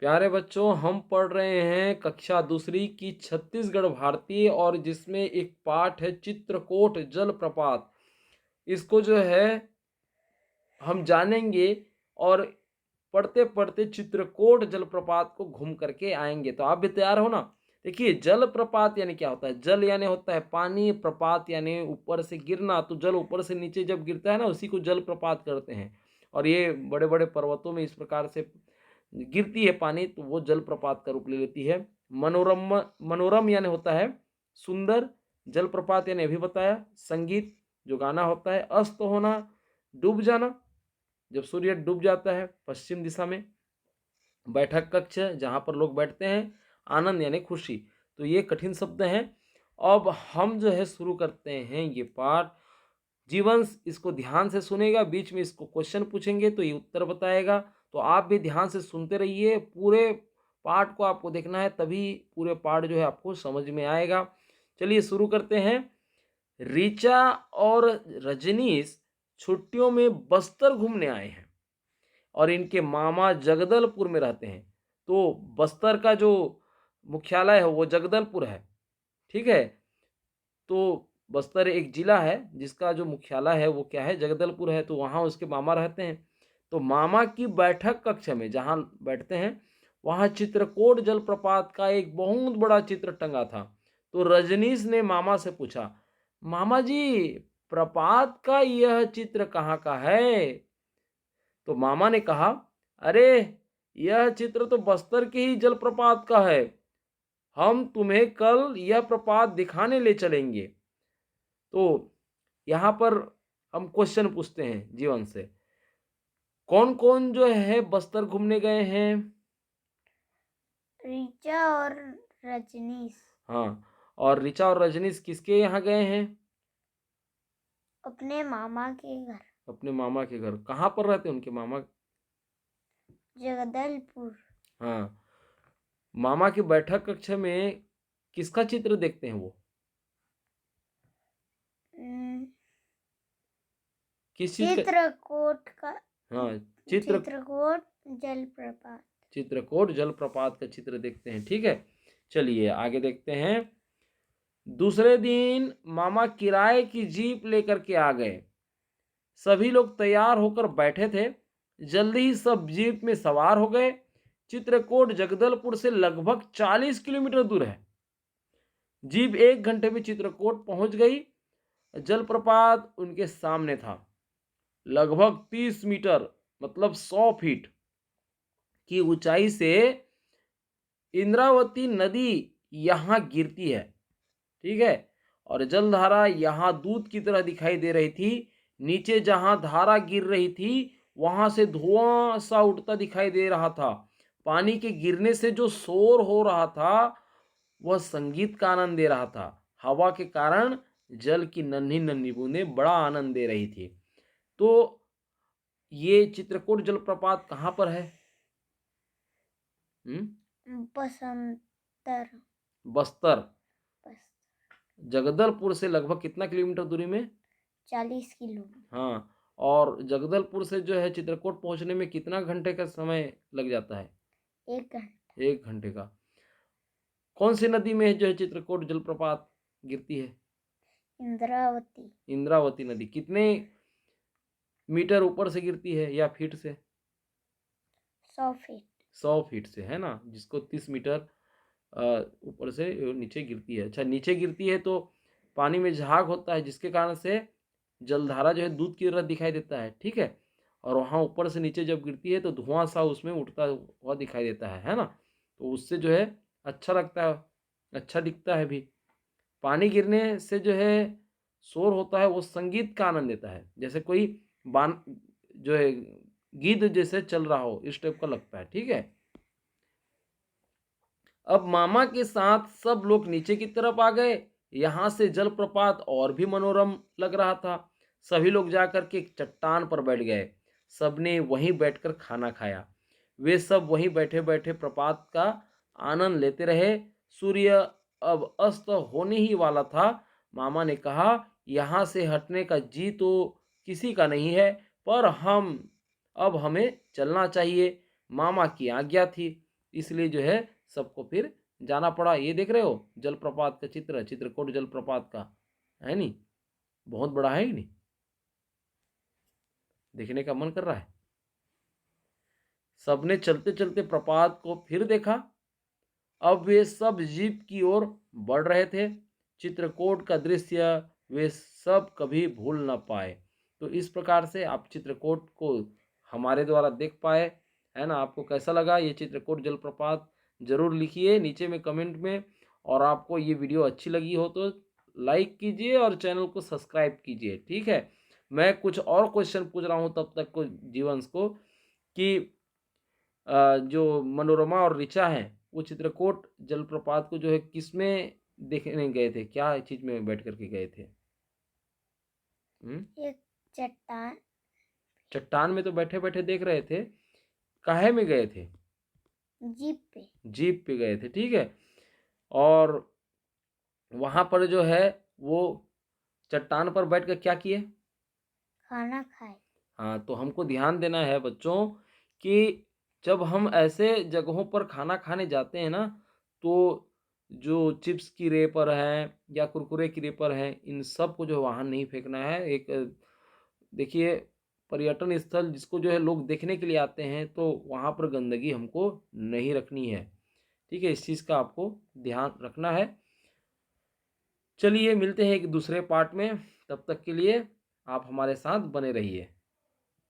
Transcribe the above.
प्यारे बच्चों, हम पढ़ रहे हैं कक्षा दूसरी की छत्तीसगढ़ भारतीय, और जिसमें एक पाठ है चित्रकोट जलप्रपात। इसको जो है हम जानेंगे, और पढ़ते पढ़ते चित्रकोट जलप्रपात को घूम करके आएंगे। तो आप भी तैयार हो ना? देखिए, जलप्रपात यानी क्या होता है? जल यानी होता है पानी, प्रपात यानी ऊपर से गिरना। तो जल ऊपर से नीचे जब गिरता है ना, उसी को जलप्रपात करते हैं। और ये बड़े बड़े पर्वतों में इस प्रकार से गिरती है पानी, तो वो जलप्रपात का रूप ले लेती है। मनोरम मनोरम यानी होता है सुंदर। जलप्रपात यानी अभी बताया संगीत, जो गाना होता है। अस्त होना, डूब जाना, जब सूर्य डूब जाता है पश्चिम दिशा में। बैठक कक्ष, जहाँ पर लोग बैठते हैं। आनंद यानी खुशी। तो ये कठिन शब्द हैं। अब हम जो है शुरू करते हैं ये पाठ। जीवंश इसको ध्यान से सुनेगा, बीच में इसको क्वेश्चन पूछेंगे तो ये उत्तर बताएगा। तो आप भी ध्यान से सुनते रहिए, पूरे पाठ को आपको देखना है, तभी पूरे पाठ जो है आपको समझ में आएगा। चलिए शुरू करते हैं। ऋचा और रजनीश छुट्टियों में बस्तर घूमने आए हैं, और इनके मामा जगदलपुर में रहते हैं। तो बस्तर का जो मुख्यालय है वो जगदलपुर है, ठीक है। तो बस्तर एक जिला है जिसका जो मुख्यालय है वो क्या है? जगदलपुर है। तो वहाँ उसके मामा रहते हैं। तो मामा की बैठक कक्ष में जहाँ बैठते हैं, वहाँ चित्रकोट जलप्रपात का एक बहुत बड़ा चित्र टंगा था। तो रजनीश ने मामा से पूछा, मामा जी, प्रपात का यह चित्र कहाँ का है? तो मामा ने कहा, अरे, यह चित्र तो बस्तर के ही जलप्रपात का है। हम तुम्हें कल यह प्रपात दिखाने ले चलेंगे। तो यहाँ पर हम क्वेश्चन पूछते हैं जीवन से। कौन कौन जो है बस्तर घूमने गए हैं? ऋचा और रजनीश हाँ, और ऋचा और रजनीश किसके यहाँ गए हैं? अपने मामा के घर अपने मामा के घर। कहाँ पर रहते हैं उनके मामा? जगदलपुर। हाँ, मामा की बैठक कक्ष में किसका चित्र देखते हैं वो? किस चीज का? चित्रकूट का हाँ, चित्रकूट जलप्रपात। चित्रकोट जलप्रपात का चित्र देखते हैं, ठीक है। चलिए आगे देखते हैं। दूसरे दिन मामा किराए की जीप लेकर के आ गए। सभी लोग तैयार होकर बैठे थे। जल्दी ही सब जीप में सवार हो गए। चित्रकोट जगदलपुर से लगभग 40 किलोमीटर दूर है। जीप 1 घंटे में चित्रकोट पहुंच गई। जलप्रपात उनके सामने था। लगभग 30 मीटर, मतलब 100 फीट की ऊंचाई से इंद्रावती नदी यहां गिरती है, ठीक है। और जलधारा यहां दूध की तरह दिखाई दे रही थी। नीचे जहां धारा गिर रही थी, वहां से धुआं सा उठता दिखाई दे रहा था। पानी के गिरने से जो शोर हो रहा था, वह संगीत का आनंद दे रहा था। हवा के कारण जल की नन्ही नन्ही बूंदें बड़ा आनंद दे रही थी। तो ये चित्रकूट जलप्रपात कहाँ पर है? बसंतर बस्तर। बस जगदलपुर से लगभग कितना किलोमीटर दूरी में? 40 किलो। हाँ, और जगदलपुर से जो है चित्रकूट पहुंचने में कितना घंटे का समय लग जाता है? 1 घंटा। 1 घंटे का। कौन सी नदी में है जो है चित्रकूट जलप्रपात गिरती है? इंद्रावती। इंद्रावती नदी। कितने मीटर ऊपर से गिरती है, या फीट से? 100 फीट। 100 फीट से, है ना, जिसको 30 मीटर ऊपर से नीचे गिरती है। अच्छा, नीचे गिरती है तो पानी में झाग होता है, जिसके कारण से जलधारा जो है दूध की तरह दिखाई देता है, ठीक है। और वहाँ ऊपर से नीचे जब गिरती है तो धुआं सा उसमें उठता हुआ दिखाई देता है ना। तो उससे जो है अच्छा लगता है, अच्छा दिखता है भी। पानी गिरने से जो है शोर होता है, वो संगीत का आनंद देता है। जैसे कोई बान जो है गीत जैसे चल रहा हो, इस टाइप का लगता है, ठीक है। अब मामा के साथ सब लोग नीचे की तरफ आ गए। यहाँ से जलप्रपात और भी मनोरम लग रहा था। सभी लोग जाकर के एक चट्टान पर बैठ गए। सबने वहीं बैठकर खाना खाया। वे सब वहीं बैठे बैठे प्रपात का आनंद लेते रहे। सूर्य अब अस्त होने ही वाला था। मामा ने कहा, यहाँ से हटने का जी तो किसी का नहीं है, पर अब हमें चलना चाहिए। मामा की आज्ञा थी। इसलिए जो है सबको फिर जाना पड़ा। ये देख रहे हो जलप्रपात का चित्र, चित्रकूट जलप्रपात का, है नहीं? बहुत बड़ा है कि नहीं? देखने का मन कर रहा है। सबने चलते चलते प्रपात को फिर देखा। अब वे सब जीप की ओर बढ़ रहे थे। चित्रकूट का दृश्य वे सब कभी भूल न पाए। तो इस प्रकार से आप चित्रकूट को हमारे द्वारा देख पाए, है ना? आपको कैसा लगा ये चित्रकूट जलप्रपात? जरूर लिखिए नीचे में कमेंट में। और आपको ये वीडियो अच्छी लगी हो तो लाइक कीजिए और चैनल को सब्सक्राइब कीजिए, ठीक है? मैं कुछ और क्वेश्चन पूछ रहा हूँ तब तक को जीवंश को कि जो मनोरमा और ऋचा हैं वो चित्रकूट जलप्रपात को जो है किसमें देखने गए थे? क्या चीज में बैठ करके गए थे? एक चट्टान, चट्टान में तो बैठे बैठे देख रहे थे। काहे में गए थे? जीप पे, जीप पे गए थे, ठीक है। और वहां पर जो है वो चट्टान पर बैठ कर क्या किए? खाना खाए। हाँ, तो हमको ध्यान देना है बच्चों कि जब हम ऐसे जगहों पर खाना खाने जाते हैं ना, तो जो चिप्स की रेपर है या कुरकुरे की रेपर है, इन सब को जो वहाँ नहीं फेंकना है। एक देखिए, पर्यटन स्थल जिसको जो है लोग देखने के लिए आते हैं, तो वहाँ पर गंदगी हमको नहीं रखनी है, ठीक है? इस चीज़ का आपको ध्यान रखना है। चलिए मिलते हैं एक दूसरे पार्ट में, तब तक के लिए आप हमारे साथ बने रहिए।